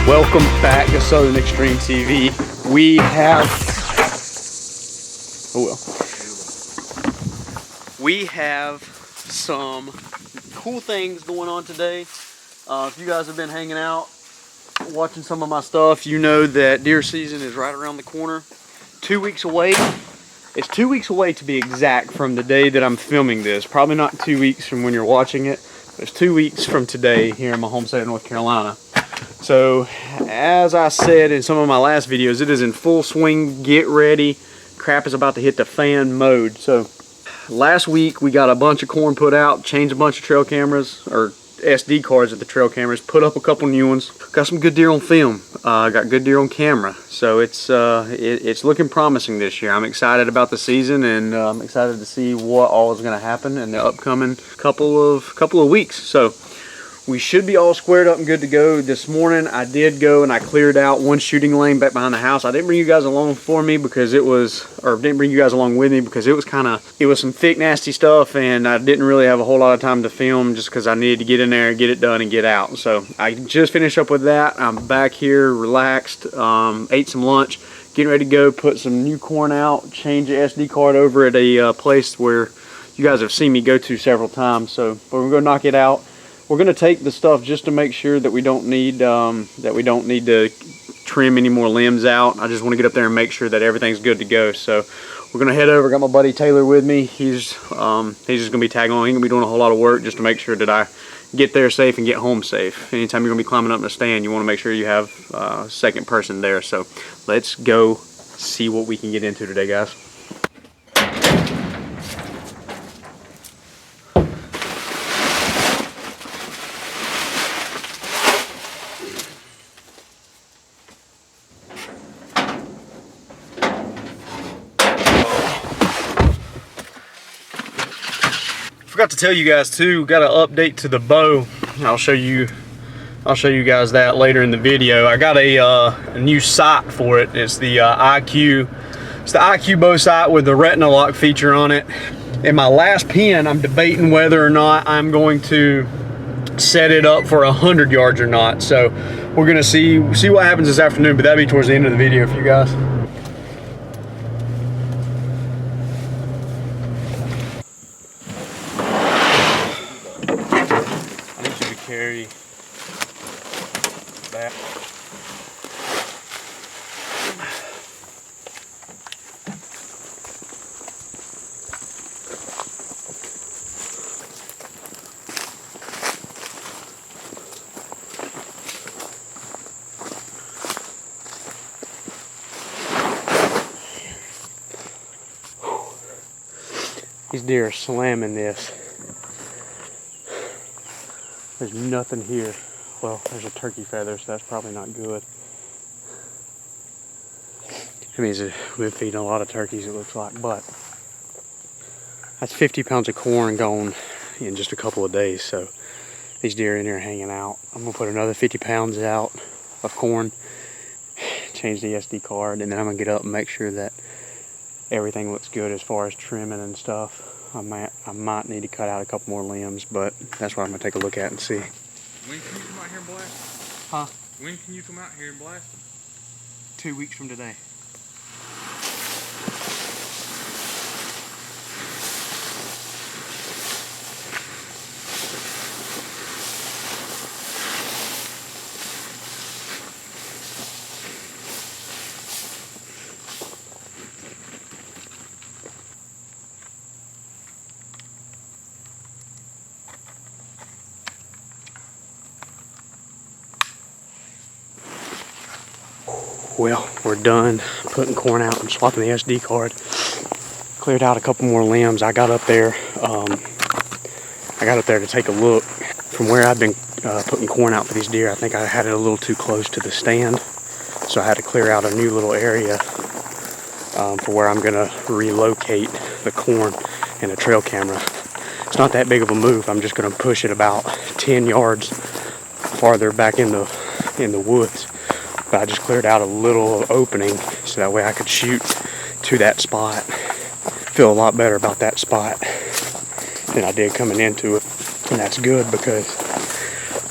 Welcome back to Southern Extreme TV. We have, we have some cool things going on today. If you guys have been hanging out, watching some of my stuff, you know that deer season is right around the corner. 2 weeks away. It's 2 weeks away to be exact from the day that I'm filming this. Probably not 2 weeks from when you're watching it. But it's 2 weeks from today here in my home state of North Carolina. So, as I said in some of my last videos, it is in full swing, get ready. Crap is about to hit the fan mode. So, last week we got a bunch of corn put out, changed a bunch of trail cameras, or SD cards at the trail cameras, put up a couple new ones. Got some good deer on film, got good deer on camera. So it's looking promising this year. I'm excited about the season, and I'm excited to see what all is going to happen in the upcoming couple of weeks. So we should be all squared up and good to go. This morning I did go and I cleared out one shooting lane back behind the house. I didn't bring you guys along for me because it was, or didn't bring you guys along with me because it was some thick, nasty stuff, and I didn't really have a whole lot of time to film just because I needed to get in there, get it done, and get out. So I just finished up with that. I'm back here, relaxed, ate some lunch, getting ready to go put some new corn out, change the SD card over at a place where you guys have seen me go to several times. So we're gonna knock it out. We're going to take the stuff just to make sure that we don't need to trim any more limbs out. I just want to get up there and make sure that everything's good to go. So we're going to head over. Got my buddy Taylor with me. He's just going to be tagging along. He's going to be doing a whole lot of work just to make sure that I get there safe and get home safe. Anytime you're going to be climbing up in a stand, you want to make sure you have a second person there. So let's go see what we can get into today, guys. Forgot to tell you guys too, got an update to the bow. I'll show you guys that later in the video. I got a new sight for it. It's the IQ bow sight with the Retina lock feature on it. In my last pen, I'm debating whether or not I'm going to set it up for 100 yards or not. So we're gonna see what happens this afternoon, but that'll be towards the end of the video for you guys. Carry that. These deer are slamming this. There's nothing here. Well, there's a turkey feather, so that's probably not good. It means that we've been feeding a lot of turkeys, it looks like, but that's 50 pounds of corn gone in just a couple of days, so these deer in here hanging out. I'm gonna put another 50 pounds out of corn, change the SD card, and then I'm gonna get up and make sure that everything looks good as far as trimming and stuff. I might need to cut out a couple more limbs, but that's what I'm gonna take a look at and see. When can you come out here and blast them? Huh? When can you come out here and blast them? 2 weeks from today. Well, we're done putting corn out and swapping the SD card. Cleared out a couple more limbs. I got up there to take a look. From where I've been putting corn out for these deer, I think I had it a little too close to the stand. So I had to clear out a new little area for where I'm gonna relocate the corn and the trail camera. It's not that big of a move. I'm just gonna push it about 10 yards farther back in the woods. But I just cleared out a little opening so that way I could shoot to that spot. Feel a lot better about that spot than I did coming into it. And that's good because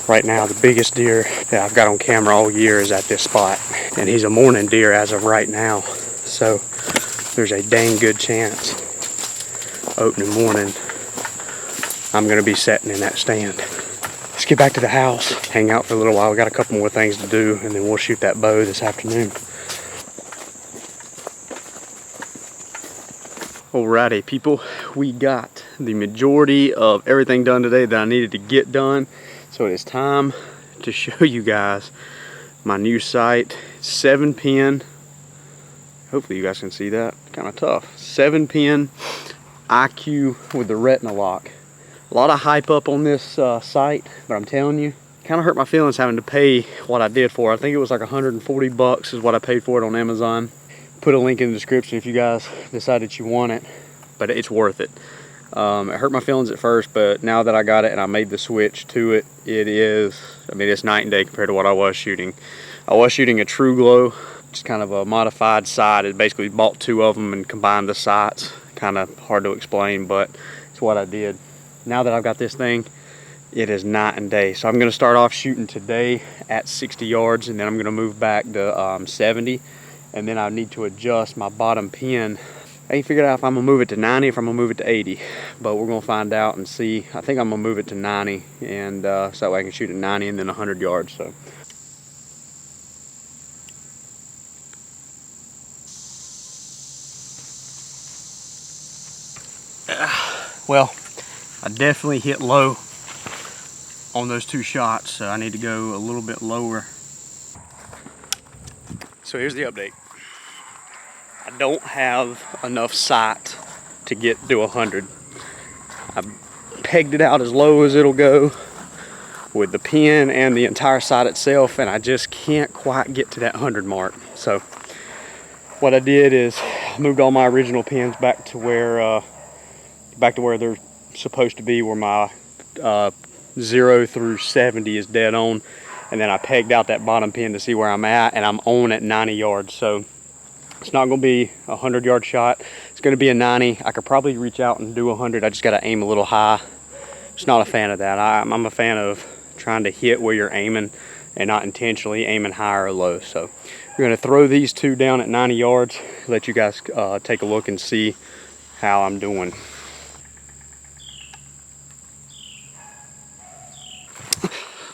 Right now, the biggest deer that I've got on camera all year is at this spot. And he's a morning deer as of right now. So there's a dang good chance opening morning I'm gonna be sitting in that stand. Let's get back to the house, hang out for a little while. We got a couple more things to do, and then we'll shoot that bow this afternoon. Alrighty, people, we got the majority of everything done today that I needed to get done. So it is time to show you guys my new sight. 7-pin. Hopefully you guys can see that. Kind of tough. 7-pin IQ with the Retina lock. A lot of hype up on this sight, but I'm telling you, kind of hurt my feelings having to pay what I did for it. I think it was like 140 bucks is what I paid for it on Amazon. Put a link in the description if you guys decide that you want it, but it's worth it. It hurt my feelings at first, but now that I got it and I made the switch to it, it is, I mean, it's night and day compared to what I was shooting. I was shooting a True Glow, just kind of a modified sight. It basically bought 2 of them and combined the sights. Kind of hard to explain, but it's what I did. Now that I've got this thing, it is night and day. So I'm going to start off shooting today at 60 yards, and then I'm going to move back to 70, and then I need to adjust my bottom pin. I ain't figured out if I'm going to move it to 90 or if I'm going to move it to 80, but we're going to find out and see. I think I'm going to move it to 90, and so that way I can shoot at 90 and then 100 yards. So. Well, I definitely hit low on those 2 shots, so I need to go a little bit lower. So here's the update. I don't have enough sight to get to 100. I pegged it out as low as it'll go with the pin and the entire sight itself, and I just can't quite get to that 100 mark. So what I did is moved all my original pins back to where they're supposed to be, where my 0 through 70 is dead on, and then I pegged out that bottom pin to see where I'm at, and I'm on at 90 yards. So it's not going to be a 100-yard shot. It's going to be a 90. I could probably reach out and do 100. I just got to aim a little high. Just not a fan of that. I'm a fan of trying to hit where you're aiming and not intentionally aiming high or low. So we're going to throw these 2 down at 90 yards. Let you guys take a look and see how I'm doing.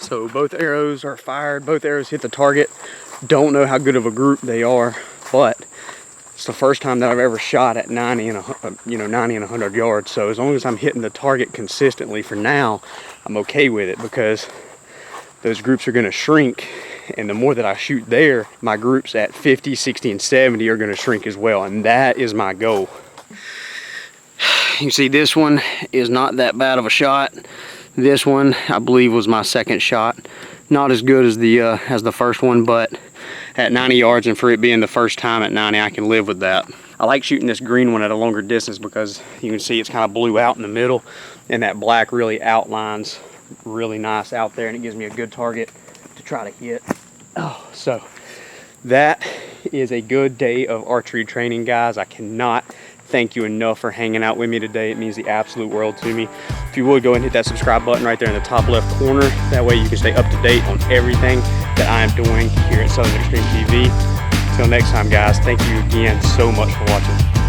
So both arrows are fired, both arrows hit the target. Don't know how good of a group they are, but it's the first time that I've ever shot at 90 and 100 yards. So as long as I'm hitting the target consistently for now, I'm okay with it, because those groups are going to shrink, and the more that I shoot there, my groups at 50, 60, and 70 are going to shrink as well, and that is my goal. You can see this one is not that bad of a shot. This one, I believe, was my second shot. Not as good as the first one, but at 90 yards, and for it being the first time at 90, I can live with that. I like shooting this green one at a longer distance because you can see it's kind of blue out in the middle, and that black really outlines really nice out there, and it gives me a good target to try to hit. Oh, so that is a good day of archery training, guys. I cannot thank you enough for hanging out with me today. It means the absolute world to me. If you would, go ahead and hit that subscribe button right there in the top left corner. That way you can stay up to date on everything that I am doing here at Southern Extreme TV. Until next time, guys, thank you again so much for watching.